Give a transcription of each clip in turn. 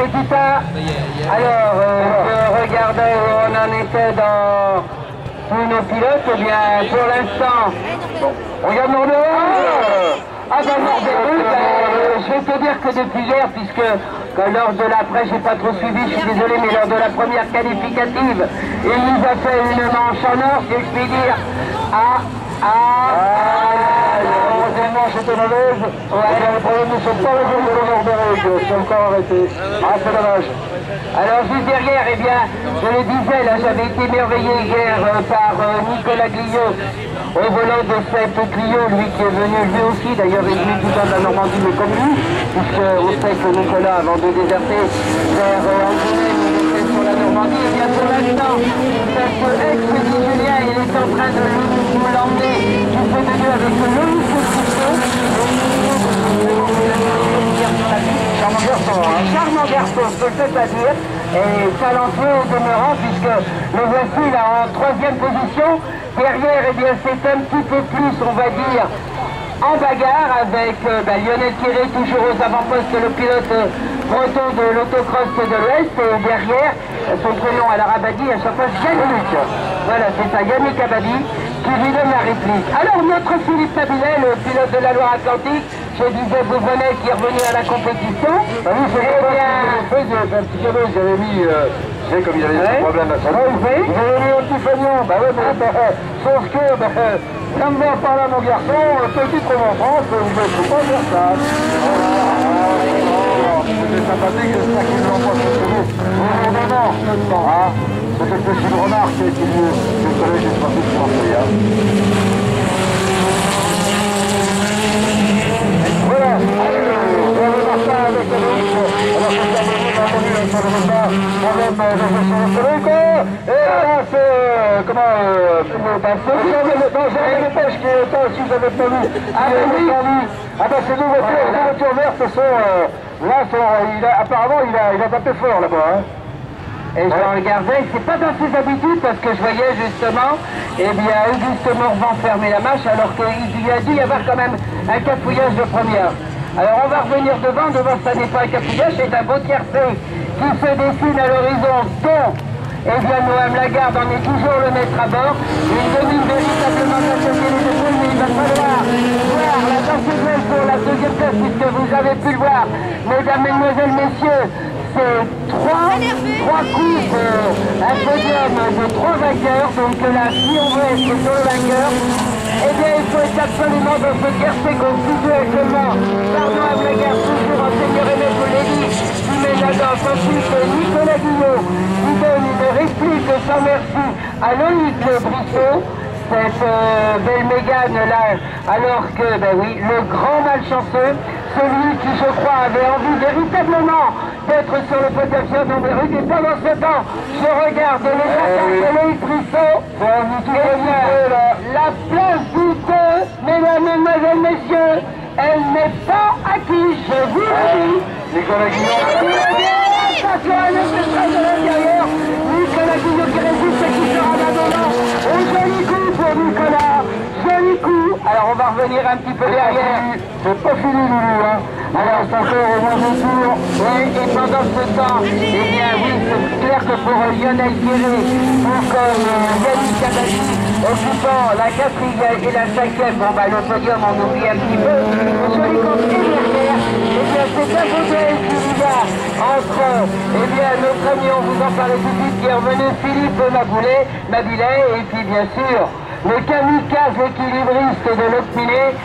petit pas. Alors, je regardais où on en était dans tous nos pilotes. Eh bien, pour l'instant, bon, regarde Nordereux. Ah ben Nordereux, je vais te dire que depuis hier, puisque lors de l'après, j'ai pas trop suivi, je suis désolé, mais lors de la première qualificative, il nous a fait une manche en or, si je puis dire. Heureusement, c'était mauvaise. Les problèmes ne sont pas résolus de Nordereux, c'est encore arrêté. Ah, c'est dommage. Alors, juste derrière, eh bien, je le disais, là, j'avais été émerveillé hier par Nicolas Guillot, au volant de cette Clio, lui qui est venu, lui aussi, d'ailleurs, il est venu tout dans la Normandie, mais comme lui, puisqu'on sait que Nicolas, avant de déserter vers Angoulême, il était sur la Normandie, et bien pour l'instant, cette ex-Julien, il est en train de l'emmener, qui fait de lui avec le Loïc Cousteau. Charmant garçon, hein. Charmant garçon, c'est-à-dire, et talentueux au demeurant, puisque le voici là en troisième position. Derrière, eh bien, c'est un petit peu plus, on va dire, en bagarre avec Lionel Thierry, toujours aux avant-postes, le pilote breton de l'autocross de l'Ouest. Et derrière, son prénom à l'Arabadi, à chaque fois, Yannick. Voilà, c'est ça, Yannick Abadi, qui lui donne la réplique. Alors, notre Philippe Tabilet, le pilote de la Loire-Atlantique, je disais Bouvronnet, qui est revenu à la compétition. Ah oui, c'est bien. J'ai fait un petit cadeau, j'avais mis... Tu sais, comme il y avait des problèmes à son nom, vous avez mis un petit fagnon. Bah ouais, mais sauf que, ça me va par là, mon garçon, petit trop en France, vous ne pouvez pas faire ça. C'est sympathique, j'espère qu'ils ne l'ont pas fait. Non, hein. C'est peut-être une remarque qu'il fallait, j'espère que tu m'en fais. Voilà, allez, on va voir ça avec la bouche. Alors, et là, c'est... comment... Jean Dépêche qui est là, si vous avez pas vu. Ah oui. Ah ben, ces deux voitures vertes sont... là, apparemment, il a tapé fort là-bas, hein. Et je regardais, c'est pas dans ses habitudes parce que je voyais justement, eh bien, Auguste Morvan fermer la marche alors qu'il y a dû y avoir quand même un cafouillage de première. Alors on va revenir devant, ça n'est pas un cafouillage, c'est un beau tiercé qui se dessine à l'horizon dont, eh bien, Noam Lagarde en est toujours le maître à bord. Il domine véritablement la société de poule, mais il va falloir voir la danseuse pour la deuxième place puisque vous avez pu le voir, mesdames, mesdemoiselles, messieurs. C'est trois coups, un podium de 3 vainqueurs, donc là, si on veut être sur le vainqueur, eh bien, il faut être absolument dans ce tiercé constitué actuellement par Noam Lagarde, toujours en seigneur et maître Lévy, qui met la danse. Ensuite, Nicolas Guillot, qui donne une réplique sans merci à Loïc Brissot, cette belle Mégane là, alors que, ben oui, le grand malchanceux, celui qui, je crois, avait envie véritablement d'être sur le podium numéro 1, et pendant ce temps, je regarde les attaques de Loïc Brissot, et bien, la place du 2, mesdames, mesdemoiselles, messieurs, elle n'est pas acquise, je vous le dis. Nicolas Guillot, attention à l'espèce de l'intérieur, Nicolas Guillot qui résiste et qui sera là-dedans, au joli coup pour Nicolas, joli coup. Alors on va revenir un petit peu derrière. C'est pas fini, Loulou, hein. Alors c'est encore au moins deux tours. Oui, et pendant ce temps, eh bien oui, c'est clair que pour Lionel Thierry, ou comme Yannick Abadi, occupant la 4e et la 5e, bon bah le podium on oublie un petit peu. Joli coup et derrière, eh bien c'est un modèle qui y a entre, eh bien notre ami, on vous en parlait tout de suite, qui est revenu, Philippe Mabilet, et puis bien sûr, le kamikaze équilibriste de l'Optiné,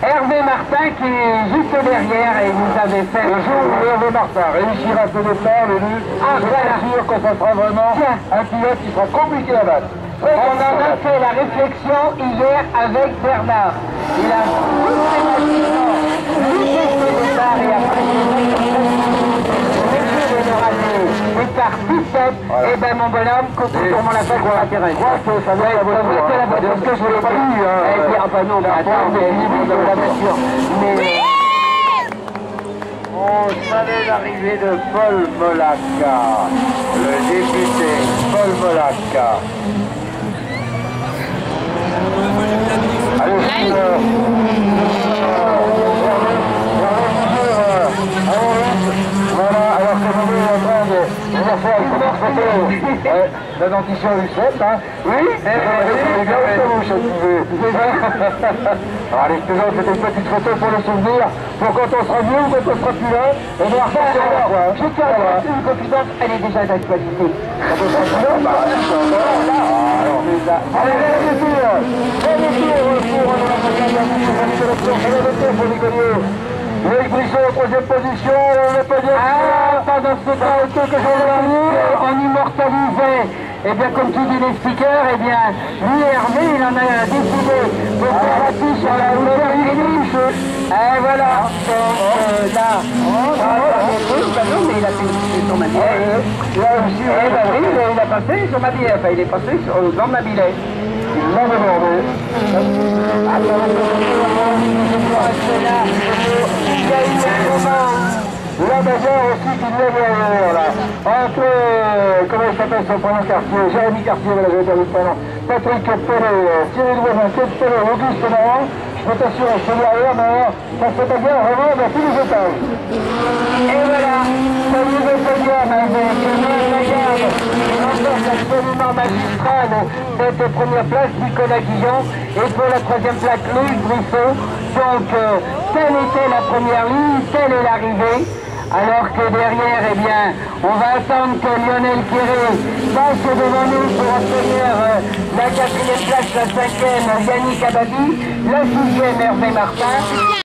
Hervé Martin qui est juste derrière et vous avez fait... Le jour où Hervé Martin réussira ce départ, le nu, voilà, sûr que ça sera vraiment un pilote qui sera compliqué à battre. On en a fait la réflexion hier avec Bernard. Il a systématiquement lutté ce départ et après et par 17, et ben mon bonhomme, quand on l'a fait pour l'intérêt. Quoi que ça doit être la voiture, parce que je ne l'ai pas dit. Ah bah non, mais attends, mais la voiture. Mais... On savait l'arrivée de Paul Molaka, le député Paul Molaka. Allez, voilà, alors que la dentition Lucette, hein. Oui, c'est bien aussi mon chat qui veut. Allez, je plaisante, c'était une petite photo pour le souvenir, pour quand on sera vieux ou quand on sera plus là, on va repartir à la fois. Je tiens à dire, une confidence, elle est déjà d'actualité. Quand on sera plus là, bah, allez, Loïc Brisson en troisième position, on n'a pas dit... Ah, pendant ce temps, quelque chose on immortalisait. Eh bien, comme tu dis les speakers, eh bien, lui Hervé, il en a décidé de faire la fiche à la hauteur du et voilà, donc là, mais il a fait son mabillet. Là aussi, oui, il a passé son mabillet, enfin, il est passé dans le mabillet. Il l'a demandé. La bagarre aussi qui lève là. Entre, comment il s'appelle son prénom Cartier, Jérémy Cartier, voilà, j'ai perdu le prénom. Patrick Pellet, Thierry Loisin, Kate Pellet, Auguste Marant. Je peux t'assurer, c'est derrière, mais ça se bagarre vraiment dans tous les étages. Et voilà, ça nous est bagarre avec une bagarre qui remporte absolument magistrale cette première place, Nicolas Guillon, et pour la troisième place, Loïc Brisson. Donc, telle était la première ligne, telle est l'arrivée. Alors que derrière, eh bien, on va attendre que Lionel Quéré passe devant nous pour obtenir la quatrième place, la cinquième, Yannick Abadi, la sixième, Hervé Martin.